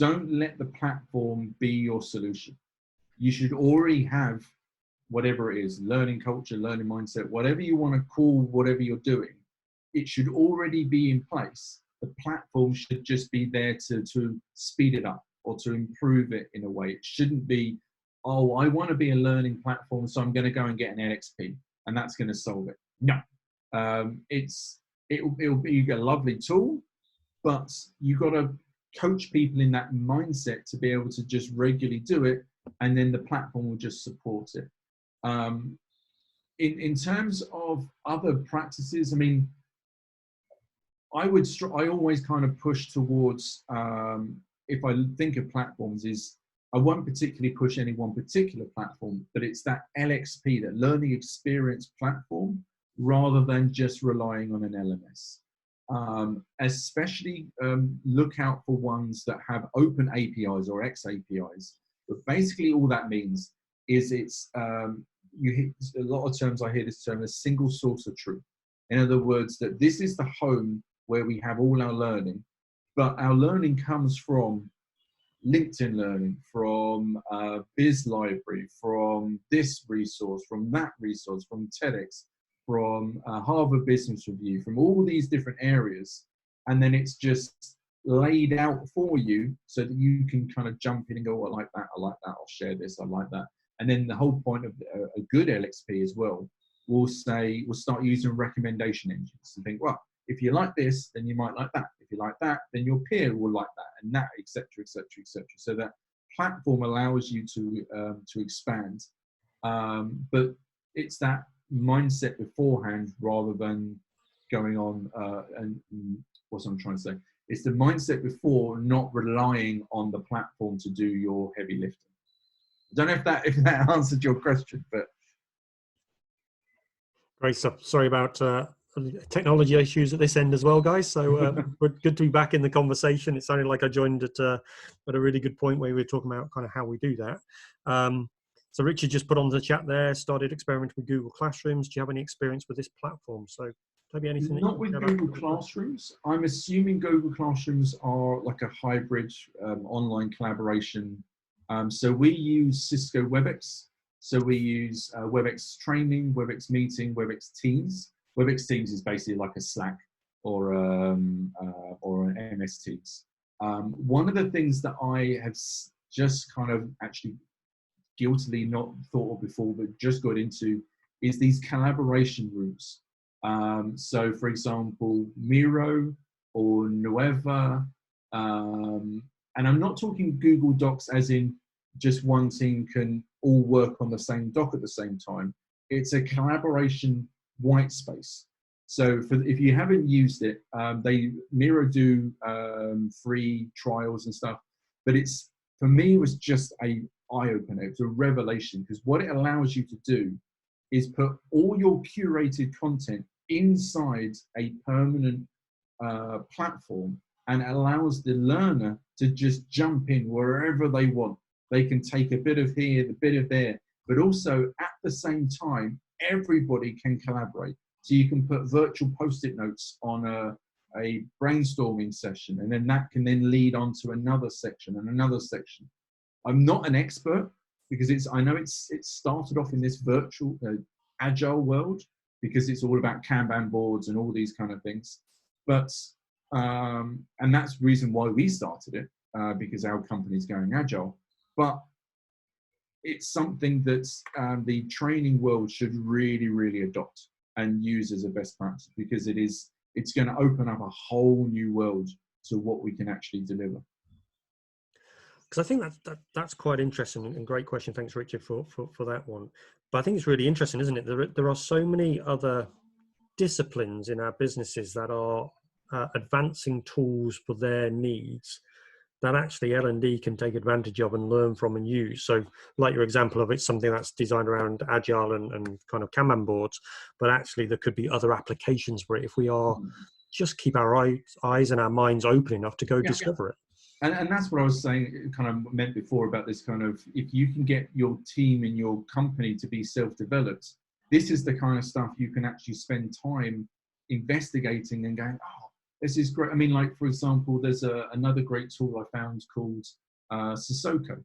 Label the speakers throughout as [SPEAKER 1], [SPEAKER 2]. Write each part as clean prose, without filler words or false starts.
[SPEAKER 1] don't let the platform be your solution. You should already have whatever it is, learning culture, learning mindset, whatever you want to call whatever you're doing, it should already be in place. The platform should just be there to speed it up or to improve it in a way. It shouldn't be, oh, I want to be a learning platform, so I'm going to go and get an LXP and that's going to solve it. No, it'll be a lovely tool, but you've got to coach people in that mindset to be able to just regularly do it, and then the platform will just support it. In terms of other practices, I mean, I always kind of push towards, if I think of platforms, is I won't particularly push any one particular platform, but it's that LXP, that learning experience platform, rather than just relying on an LMS. Especially look out for ones that have open APIs or XAPIs. But basically all that means is it's, you hear a lot of terms, I hear this term, a single source of truth. In other words, that this is the home where we have all our learning, but our learning comes from LinkedIn Learning, from Biz Library, from this resource, from that resource, from TEDx, from Harvard Business Review, from all these different areas. And then it's just laid out for you so that you can kind of jump in and go, oh, I like that, I'll share this, I like that. And then the whole point of a good LXP as well, we'll start using recommendation engines and think, well, if you like this, then you might like that. If you like that, then your peer will like that, and that, etc., etc., etc. So that platform allows you to expand, but it's that mindset beforehand rather than going on. And what I'm trying to say, it's the mindset before, not relying on the platform to do your heavy lifting. I don't know if that answered your question, but
[SPEAKER 2] great stuff. Sorry about technology issues at this end as well, guys. So we're good to be back in the conversation. It sounded like I joined at a really good point where we were talking about kind of how we do that. So Richard just put on the chat there, started experimenting with Google Classrooms. Do you have any experience with this platform? So Toby, anything?
[SPEAKER 1] Not with Google Classrooms. I'm assuming Google Classrooms are like a hybrid online collaboration. So we use Cisco WebEx. So we use WebEx Training, WebEx Meeting, WebEx Teams. WebEx Teams is basically like a Slack or an MS Teams. One of the things that I have just kind of actually guiltily not thought of before, but just got into, is these collaboration rooms. So for example, Miro or Nueva, and I'm not talking Google Docs as in just one team can all work on the same doc at the same time. It's a collaboration white space. So if you haven't used it, Miro do free trials and stuff, but for me, it was just a eye-opener. It's a revelation, because what it allows you to do is put all your curated content inside a permanent platform, and allows the learner to just jump in wherever they want. They can take a bit of here, a bit of there, but also at the same time, everybody can collaborate. So you can put virtual post-it notes on a brainstorming session, and then that can then lead on to another section and another section. I'm not an expert, because I know it's started off in this virtual agile world, because it's all about Kanban boards and all these kind of things. But and that's the reason why we started it, because our company's going agile. But it's something that the training world should really, really adopt and use as a best practice, because it's going to open up a whole new world to what we can actually deliver.
[SPEAKER 2] Because I think that's quite interesting and great question. Thanks, Richard, for that one. But I think it's really interesting, isn't it? There are so many other disciplines in our businesses that are advancing tools for their needs that actually L&D can take advantage of and learn from and use. So like your example of it's something that's designed around agile and kind of Kanban boards, but actually there could be other applications for it if we are just keep our eyes and our minds open enough to go discover it.
[SPEAKER 1] And that's what I was saying, kind of meant before about this kind of, if you can get your team in your company to be self-developed, this is the kind of stuff you can actually spend time investigating and going, oh, this is great. I mean, like, for example, there's another great tool I found called Sissoko,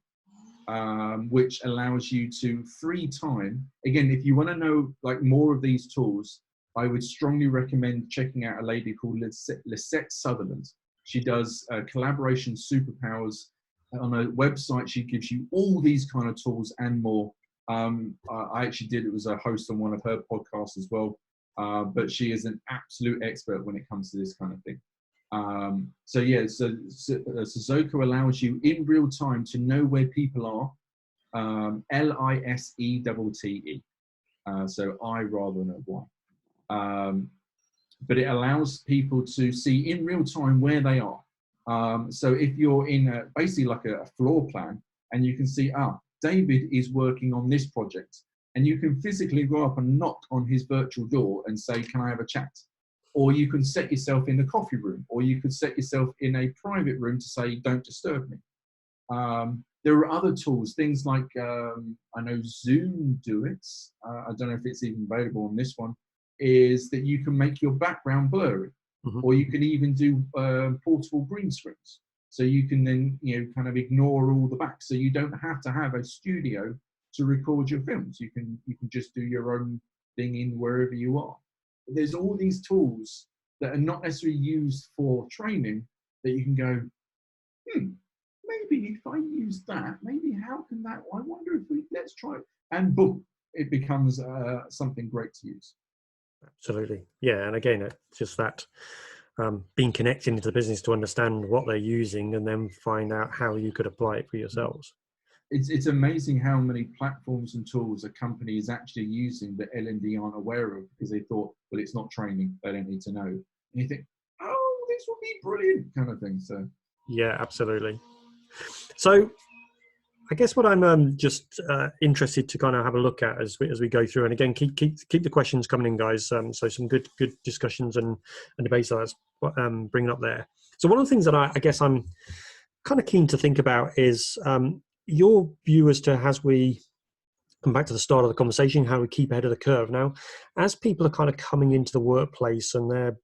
[SPEAKER 1] which allows you to free time. Again, if you want to know like more of these tools, I would strongly recommend checking out a lady called Lisette Sutherland. She does collaboration superpowers. On a website, she gives you all these kind of tools and more. I actually it was a host on one of her podcasts as well. But she is an absolute expert when it comes to this kind of thing. So Sissoko allows you in real time to know where people are. Lisette. So I rather than a Y. But it allows people to see in real time where they are. So if you're in basically like a floor plan, and you can see, David is working on this project, and you can physically go up and knock on his virtual door and say, can I have a chat? Or you can set yourself in the coffee room, or you could set yourself in a private room to say, don't disturb me. There are other tools, things like, I know Zoom do it. I don't know if it's even available on this one, is that you can make your background blurry, or you can even do portable green screens. So you can then, kind of ignore all the back. So you don't have to have a studio to record your films. You can just do your own thing in wherever you are. But there's all these tools that are not necessarily used for training that you can go, maybe if I use that, maybe how can that, I wonder if let's try it. And boom, it becomes something great to use.
[SPEAKER 2] Absolutely. Yeah. And again, it's just that being connected into the business to understand what they're using and then find out how you could apply it for yourselves.
[SPEAKER 1] It's amazing how many platforms and tools a company is actually using that L&D aren't aware of, because they thought, well, it's not training, they don't need to know. And you think, oh, this will be brilliant, kind of thing. So
[SPEAKER 2] yeah, absolutely. So I guess what I'm just interested to kind of have a look at as we go through, and again, keep the questions coming in, guys. So some good discussions and debates that that's bringing up there. So one of the things that I guess I'm kind of keen to think about is your view as to, as we come back to the start of the conversation, how we keep ahead of the curve. Now, as people are kind of coming into the workplace, and they're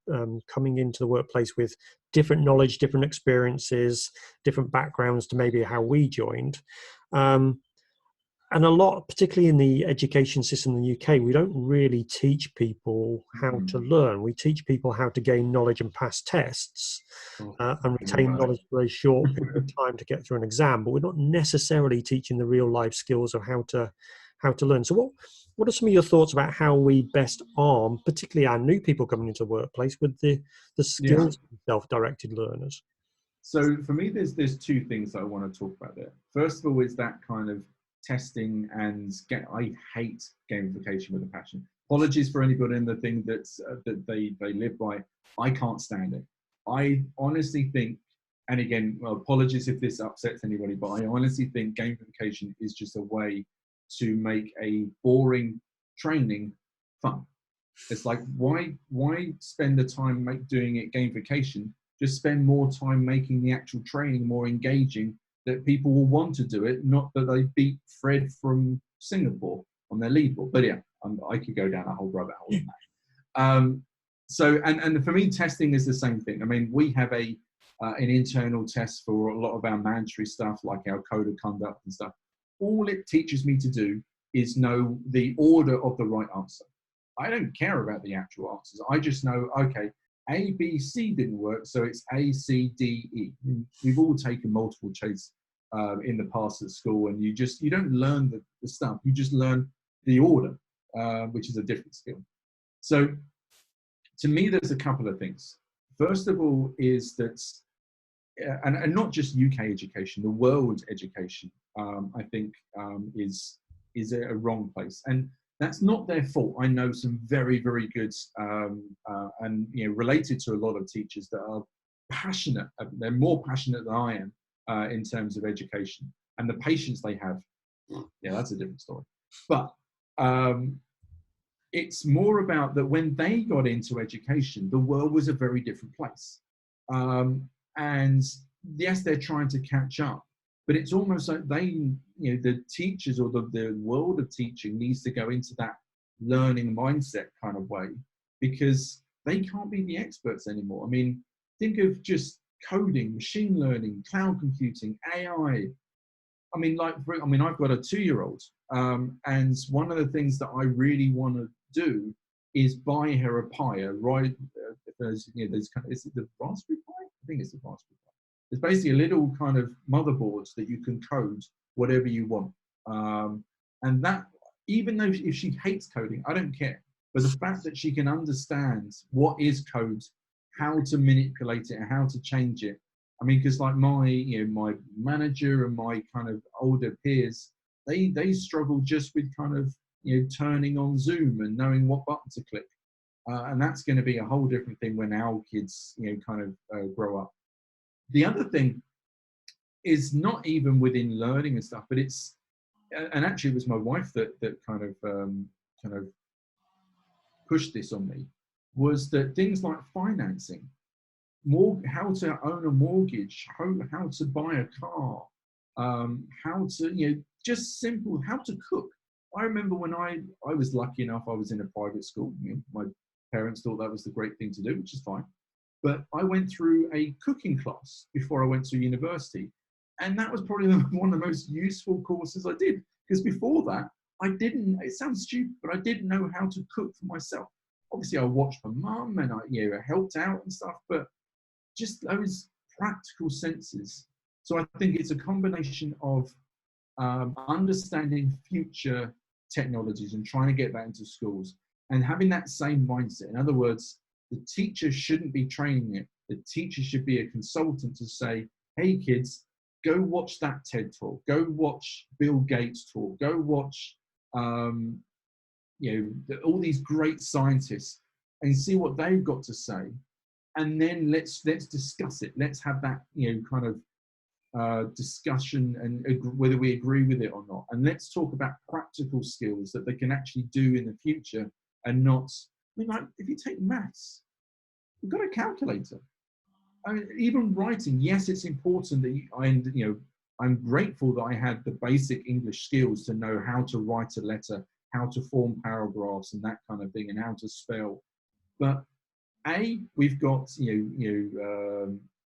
[SPEAKER 2] coming into the workplace with different knowledge, different experiences, different backgrounds to maybe how we joined. And a lot, particularly in the education system in the UK, we don't really teach people how to learn. We teach people how to gain knowledge and pass tests and retain knowledge for a short period of time to get through an exam, but we're not necessarily teaching the real life skills of how to learn. So what are some of your thoughts about how we best arm, particularly our new people coming into the workplace, with the skills of self-directed learners?
[SPEAKER 1] So for me, there's two things that I want to talk about there. First of all, is that kind of testing, and I hate gamification with a passion. Apologies for anybody in the thing that they live by. I can't stand it. I honestly think, and again, well, apologies if this upsets anybody, but I honestly think gamification is just a way to make a boring training fun. It's like, why spend the time doing it gamification? Just spend more time making the actual training more engaging, that people will want to do it, not that they beat Fred from Singapore on their leaderboard. But yeah, I could go down a whole rabbit hole on that. So, and for me, testing is the same thing. I mean, we have an internal test for a lot of our mandatory stuff, like our code of conduct and stuff. All it teaches me to do is know the order of the right answer. I don't care about the actual answers. I just know, okay, A, B, C didn't work, so it's A, C, D, E. We've all taken multiple choice in the past at school, and you don't learn the stuff. You just learn the order, which is a different skill. So to me, there's a couple of things. First of all is that, and not just UK education, the world education, I think is a wrong place. And that's not their fault. I know some very, very good and related to a lot of teachers that are passionate. They're more passionate than I am in terms of education, and the patience they have. Yeah, that's a different story. But it's more about that when they got into education, the world was a very different place. And yes, they're trying to catch up. But it's almost like the teachers or the world of teaching needs to go into that learning mindset kind of way, because they can't be the experts anymore. I mean, think of just coding, machine learning, cloud computing, AI. I mean, I've got a 2-year-old, and one of the things that I really want to do is buy her a Pi, right? There's kind of, is it the Raspberry Pi? I think it's the Raspberry Pi. It's basically a little kind of motherboard that you can code whatever you want. And that, even though if she hates coding, I don't care. But the fact that she can understand what is code, how to manipulate it, and how to change it. I mean, because like my manager and my kind of older peers, they struggle just with kind of turning on Zoom and knowing what button to click, and that's going to be a whole different thing when our kids kind of grow up. The other thing is not even within learning and stuff, but it's and actually it was my wife that kind of pushed this on me, was that things like financing, how to own a mortgage, how to buy a car, how to, just simple, how to cook. I remember when I was lucky enough, I was in a private school. My parents thought that was the great thing to do, which is fine. But I went through a cooking class before I went to university. And that was probably one of the most useful courses I did. Because before that, it sounds stupid, but I didn't know how to cook for myself. Obviously, I watched my mum and I helped out and stuff, but just those practical senses. So I think it's a combination of understanding future technologies and trying to get that into schools and having that same mindset. In other words, the teacher shouldn't be training it. The teacher should be a consultant to say, hey kids, go watch that TED talk, go watch Bill Gates talk, go watch all these great scientists and see what they've got to say. And then let's discuss it. Let's have that kind of discussion and whether we agree with it or not. And let's talk about practical skills that they can actually do in the future, and not, like if you take maths, you've got a calculator. I mean, even writing, yes, it's important that I'm grateful that I had the basic English skills to know how to write a letter, how to form paragraphs and that kind of thing, and how to spell. But we've got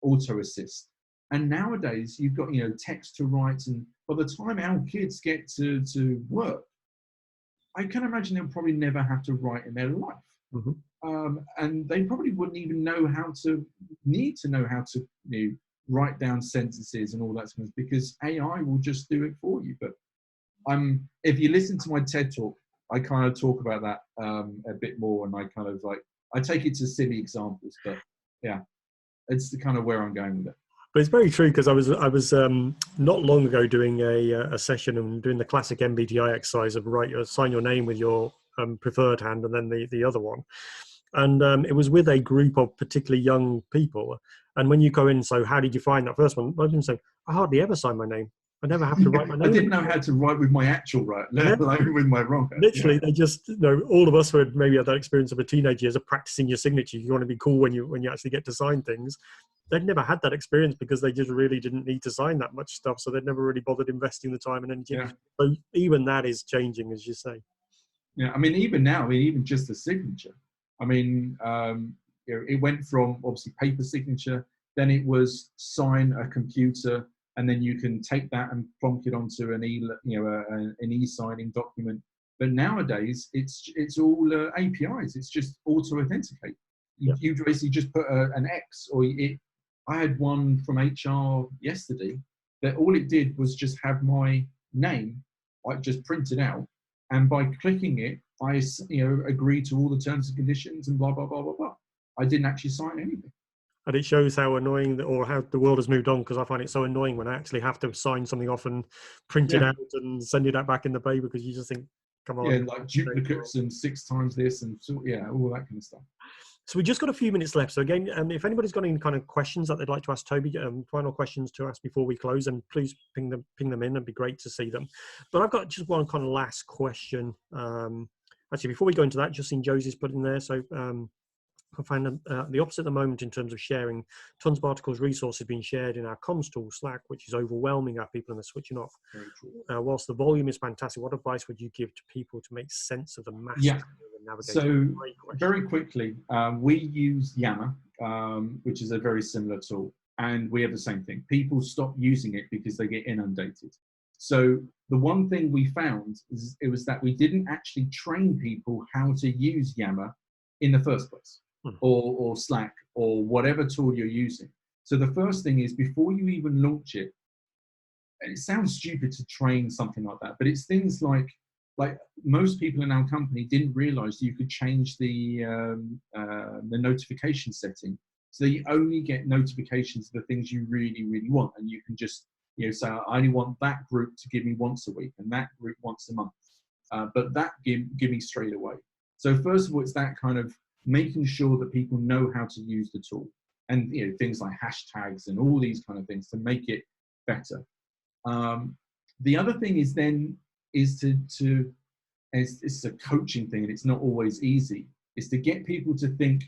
[SPEAKER 1] auto assist, and nowadays you've got text to write, and by the time our kids get to work, I can imagine they'll probably never have to write in their life. Mm-hmm. And they probably wouldn't even need to know how to write down sentences and all that stuff, because AI will just do it for you. But if you listen to my TED talk, I kind of talk about that a bit more, and I kind of I take it to silly examples, but yeah, it's the kind of where I'm going with it.
[SPEAKER 2] But it's very true, because I was not long ago doing a session and doing the classic MBTI exercise of sign your name with your preferred hand and then the other one. And it was with a group of particularly young people. And when you go in, so how did you find that first one? I didn't say, I hardly ever sign my name. I never have to write my name.
[SPEAKER 1] I didn't know how to write with my actual right, let alone with my wrong.
[SPEAKER 2] Literally, they just, all of us who had maybe had that experience of a teenage years of practicing your signature. You want to be cool when you actually get to sign things. They'd never had that experience because they just really didn't need to sign that much stuff. So they'd never really bothered investing the time and energy. Yeah. So even that is changing, as you say.
[SPEAKER 1] Yeah, I mean, even now, even just the signature. I mean, it went from obviously paper signature, then it was sign a computer, and then you can take that and plonk it onto an e-signing document. But nowadays, it's all APIs. It's just auto-authenticate. You basically just put an X, or I had one from HR yesterday that all it did was just have my name, just printed out, and by clicking it, I agreed to all the terms and conditions and blah blah blah blah blah. I didn't actually sign anything.
[SPEAKER 2] And it shows how annoying or how the world has moved on, because I find it so annoying when I actually have to sign something off and print it out and send it out back in the paper, because you just think, come on.
[SPEAKER 1] Yeah, like duplicates and 6 times this and all that kind of stuff.
[SPEAKER 2] So we just got a few minutes left. So again, if anybody's got any kind of questions that they'd like to ask Toby, final questions to ask before we close, and please ping them in. It'd be great to see them. But I've got just one kind of last question. Actually, before we go into that, just seen Josie's put in there. So I find the opposite at the moment in terms of sharing. Tons of articles, resources being shared in our comms tool, Slack, which is overwhelming our people and they're switching off. Whilst the volume is fantastic, what advice would you give to people to make sense of the mass?
[SPEAKER 1] Yeah. So very quickly, we use Yammer. which is a very similar tool. And we have the same thing. People stop using it because they get inundated. So the one thing we found is it was that we didn't actually train people how to use Yammer in the first place, or Slack, or whatever tool you're using. So the first thing is, before you even launch it, and it sounds stupid to train something like that, but it's things like most people in our company didn't realize you could change the notification setting, so you only get notifications of the things you really, really want. And you can just, say, I only want that group to give me once a week and that group once a month. But that give me straight away. So first of all, it's that kind of making sure that people know how to use the tool, and things like hashtags and all these kind of things to make it better. The other thing is it's a coaching thing, and it's not always easy, is to get people to think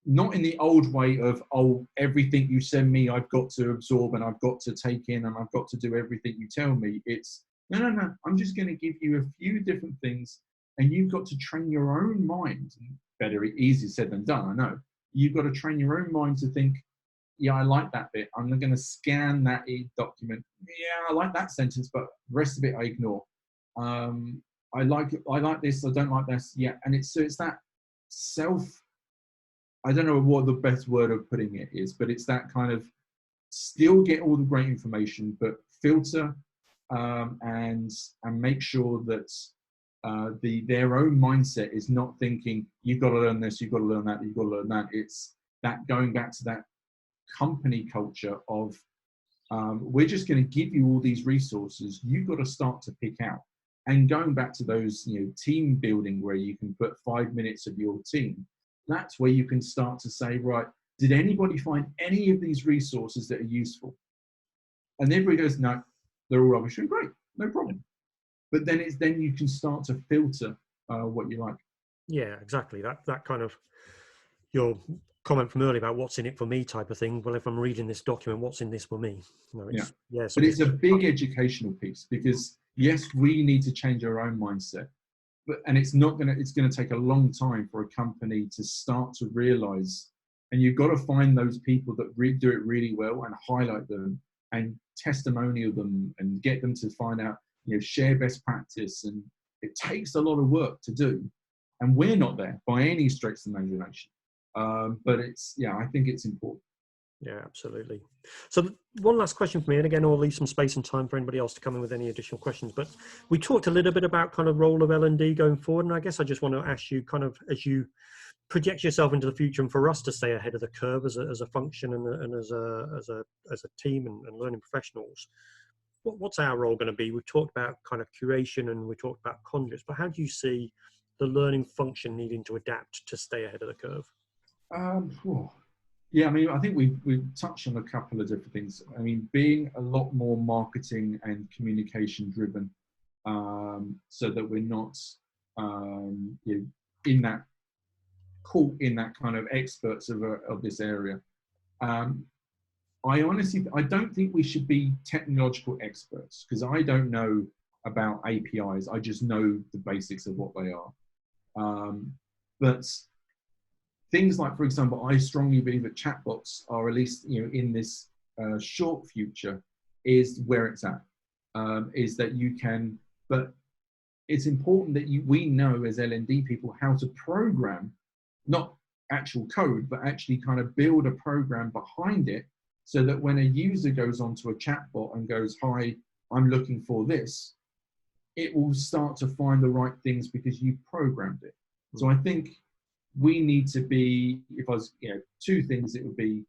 [SPEAKER 1] not in the old way of, oh, everything you send me I've got to absorb and I've got to take in and I've got to do everything you tell me. It's no, I'm just going to give you a few different things, and you've got to train your own mind. Better easier said than done, I know. You've got to train your own mind to think, yeah, I like that bit, I'm going to scan that document. Yeah, I like that sentence, but the rest of it I ignore. I like this, I don't like this. Yeah, and it's that self, I don't know what the best word of putting it is, but it's that kind of still get all the great information, but filter and make sure that their own mindset is not thinking, you've got to learn this, you've got to learn that, you've got to learn that. It's that going back to that company culture of we're just going to give you all these resources, you've got to start to pick out. And going back to those team building where you can put 5 minutes of your team, that's where you can start to say, right, did anybody find any of these resources that are useful? And everybody goes, no, they're all rubbish. And great, no problem. But then you can start to filter what you like.
[SPEAKER 2] Yeah, exactly. That kind of your comment from earlier about what's in it for me type of thing. Well, if I'm reading this document, what's in this for me?
[SPEAKER 1] But it's a big educational piece, because yes, we need to change our own mindset. And it's going to take a long time for a company to start to realize, and you've got to find those people that do it really well and highlight them and testimonial them and get them to find out, share best practice. And it takes a lot of work to do, and we're not there by any stretch of the imagination. But I think it's important.
[SPEAKER 2] Yeah, absolutely. So one last question for me, and again, I'll leave some space and time for anybody else to come in with any additional questions. But we talked a little bit about kind of role of L&D going forward, and I guess I just want to ask you, kind of as you project yourself into the future, and for us to stay ahead of the curve as a function and as a team and learning professionals, what's our role going to be? We've talked about kind of curation and we talked about conduits, but how do you see the learning function needing to adapt to stay ahead of the curve?
[SPEAKER 1] Yeah, I mean, I think we've touched on a couple of different things. I mean, being a lot more marketing and communication driven, so that we're not in that caught in that kind of experts of this area. I don't think we should be technological experts, because I don't know about APIs. I just know the basics of what they are. But things like, for example, I strongly believe that chatbots are, at least in this short future, is where it's at. Is that you can, but it's important that we know as L&D people how to program, not actual code, but actually kind of build a program behind it, so that when a user goes onto a chatbot and goes, "Hi, I'm looking for this," it will start to find the right things because you programmed it. So I think we need to be, if I was, two things, it would be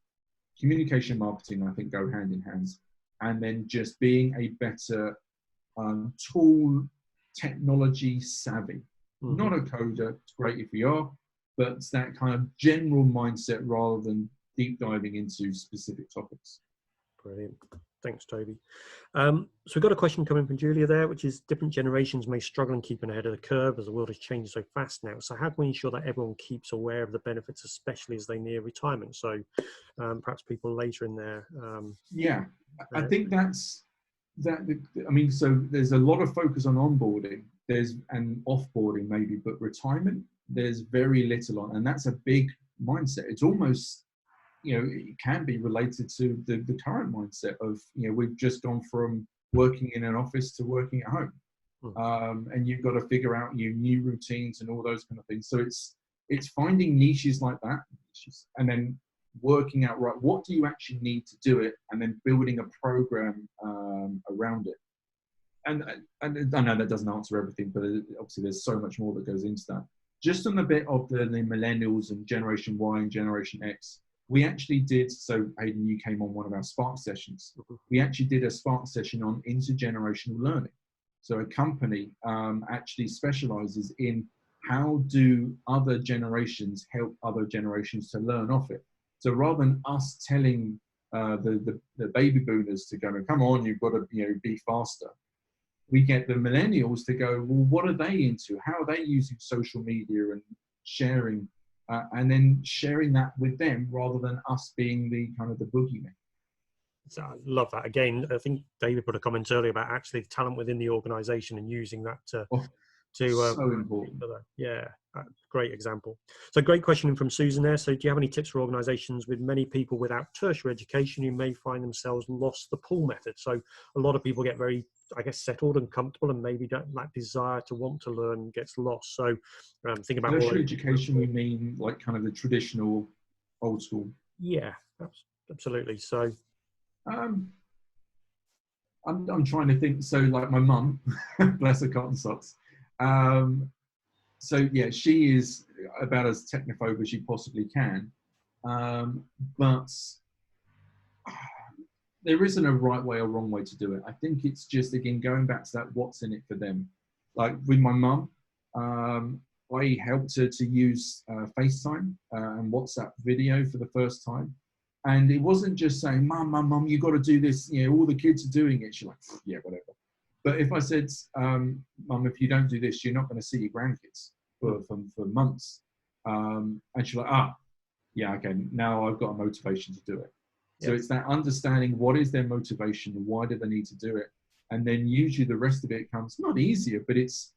[SPEAKER 1] communication, marketing, I think go hand in hand, and then just being a better tool, technology savvy. Not a coder, it's great if we are, but it's that kind of general mindset rather than deep diving into specific topics.
[SPEAKER 2] Brilliant. Thanks, Toby. So we've got a question coming from Julia there, which is, different generations may struggle in keeping ahead of the curve as the world is changing so fast now. So how can we ensure that everyone keeps aware of the benefits, especially as they near retirement? So perhaps people later in their...
[SPEAKER 1] I think that's that. I mean, so there's a lot of focus on onboarding, and offboarding maybe, but retirement, there's very little on, and that's a big mindset. It's almost it can be related to the current mindset of, we've just gone from working in an office to working at home. And you've got to figure out your new routines and all those kind of things. So it's finding niches like that, and then working out, right, what do you actually need to do it, and then building a program around it. And I know that doesn't answer everything, but obviously there's so much more that goes into that. Just on the bit of the millennials and Generation Y and Generation X, we actually did, so Hayden, you came on one of our Spark sessions. We actually did a Spark session on intergenerational learning. So a company actually specializes in how do other generations help other generations to learn off it. So rather than us telling the baby boomers to go, come on, you've got to be faster, we get the millennials to go, well, what are they into? How are they using social media and sharing, and then sharing that with them rather than us being the kind of the boogeyman.
[SPEAKER 2] So I love that. Again, I think David put a comment earlier about actually talent within the organization and using that to
[SPEAKER 1] so important.
[SPEAKER 2] Yeah, great example. So great question from Susan there. So do you have any tips for organizations with many people without tertiary education who may find themselves lost the pull method? So a lot of people get very, I guess, settled and comfortable, and maybe that desire to want to learn gets lost. So think about
[SPEAKER 1] tertiary education. We mean like kind of the traditional old school.
[SPEAKER 2] Yeah, absolutely. So
[SPEAKER 1] I'm trying to think. So like my mum, bless her cotton socks. So yeah, she is about as technophobe as she possibly can, but there isn't a right way or wrong way to do it. I think it's just, again, going back to that, what's in it for them. Like with my mum, I helped her to use FaceTime and WhatsApp video for the first time. And it wasn't just saying, mum, you got to do this. All the kids are doing it. She's like, yeah, whatever. But if I said, mum, if you don't do this, you're not going to see your grandkids for months. And she's like, yeah, okay, now I've got a motivation to do it. So it's that understanding what is their motivation, why do they need to do it? And then usually the rest of it comes, not easier, but it's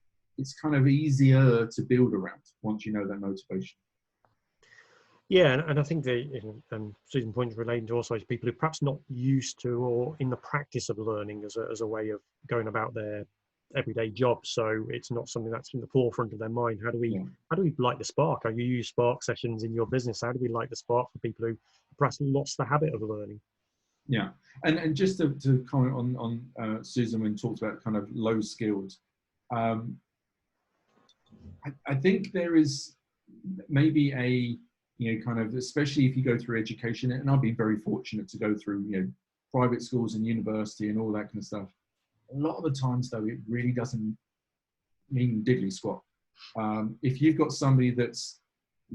[SPEAKER 1] kind of easier to build around once you know that motivation.
[SPEAKER 2] Yeah, and I think Susan points relating to also people who are perhaps not used to or in the practice of learning as a way of going about their everyday job. So it's not something that's in the forefront of their mind. How do we light the spark? You use Spark sessions in your business. How do we light the spark for people who perhaps lost the habit of learning?
[SPEAKER 1] Yeah, and just to comment on Susan when talked about kind of low skilled, I think there is maybe a kind of, especially if you go through education, and I've been very fortunate to go through private schools and university and all that kind of stuff. A lot of the times though, it really doesn't mean diddly squat. If you've got somebody that's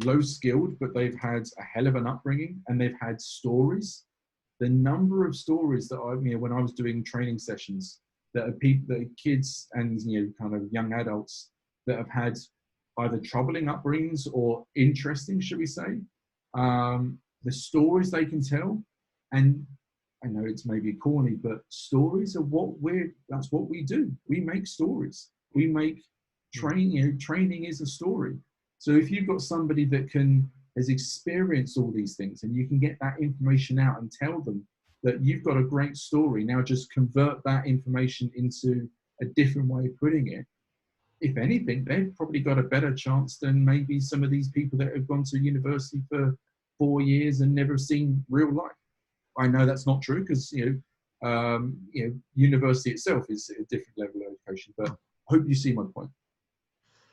[SPEAKER 1] low skilled but they've had a hell of an upbringing and they've had stories, the number of stories that when I was doing training sessions, that are people, that are kids and kind of young adults that have had either troubling upbringings or interesting, should we say, the stories they can tell. And I know it's maybe corny, but stories are that's what we do. We make stories. We make training is a story. So if you've got somebody that has experienced all these things, and you can get that information out and tell them that you've got a great story, now just convert that information into a different way of putting it. If anything, they've probably got a better chance than maybe some of these people that have gone to university for 4 years and never seen real life. I know that's not true because university itself is a different level of education. But I hope you see my point.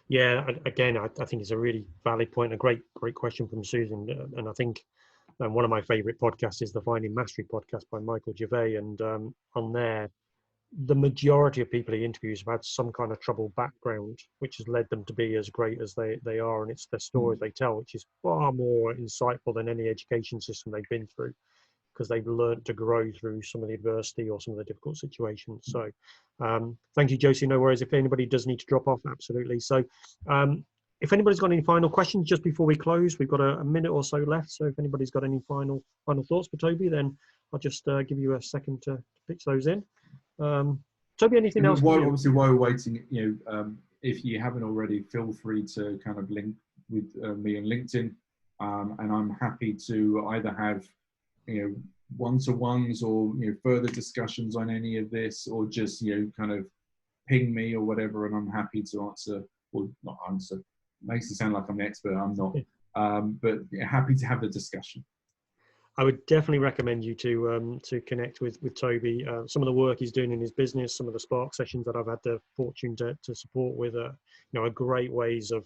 [SPEAKER 2] Yeah, again, I think it's a really valid point, a great question from Susan. And I think one of my favorite podcasts is the Finding Mastery podcast by Michael Gervais. And on there, the majority of people he interviews have had some kind of troubled background, which has led them to be as great as they are. And it's their stories they tell, which is far more insightful than any education system they've been through, because they've learned to grow through some of the adversity or some of the difficult situations. So thank you, Josie. No worries. If anybody does need to drop off, absolutely. So if anybody's got any final questions just before we close, we've got a minute or so left. So if anybody's got any final thoughts for Toby, then I'll just give you a second to pitch those in. Toby, anything else?
[SPEAKER 1] Obviously, while we're waiting, if you haven't already, feel free to kind of link with me on LinkedIn. and I'm happy to either have, one-to-ones or, further discussions on any of this, or just, kind of ping me or whatever, and I'm happy to answer, or not answer. Makes it sound like I'm the expert. I'm not. But happy to have the discussion.
[SPEAKER 2] I would definitely recommend you to connect with Toby. Some of the work he's doing in his business, some of the Spark sessions that I've had the fortune to support with, are great ways of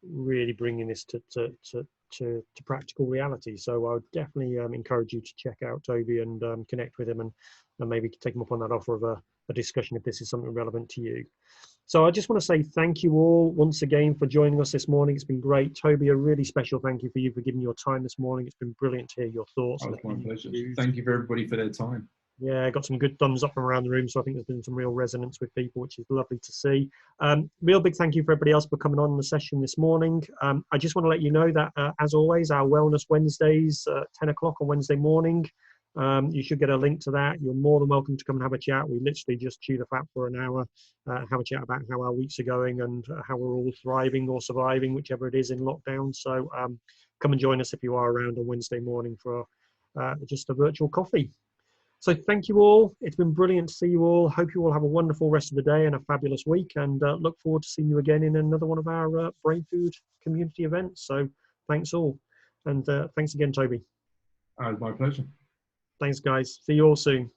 [SPEAKER 2] really bringing this to practical reality. So I would definitely encourage you to check out Toby and connect with him, and maybe take him up on that offer of a discussion if this is something relevant to you. So I just want to say thank you all once again for joining us this morning. It's been great. Toby, a really special thank you for giving your time this morning. It's been brilliant to hear your thoughts.
[SPEAKER 1] Oh, it's my pleasure. Thank you for everybody for their time.
[SPEAKER 2] Yeah, got some good thumbs up from around the room. So I think there's been some real resonance with people, which is lovely to see. Real big thank you for everybody else for coming on the session this morning. I just want to let you know that, as always, our Wellness Wednesdays, 10 o'clock on Wednesday morning. You should get a link to that. You're more than welcome to come and have a chat. We literally just chew the fat for an hour, have a chat about how our weeks are going and how we're all thriving or surviving, whichever it is in lockdown. So come and join us if you are around on Wednesday morning for just a virtual coffee. So thank you all. It's been brilliant to see you all. Hope you all have a wonderful rest of the day and a fabulous week, and look forward to seeing you again in another one of our Brain Food community events. So thanks all. And thanks again, Toby.
[SPEAKER 1] My pleasure.
[SPEAKER 2] Thanks, guys. See you all soon.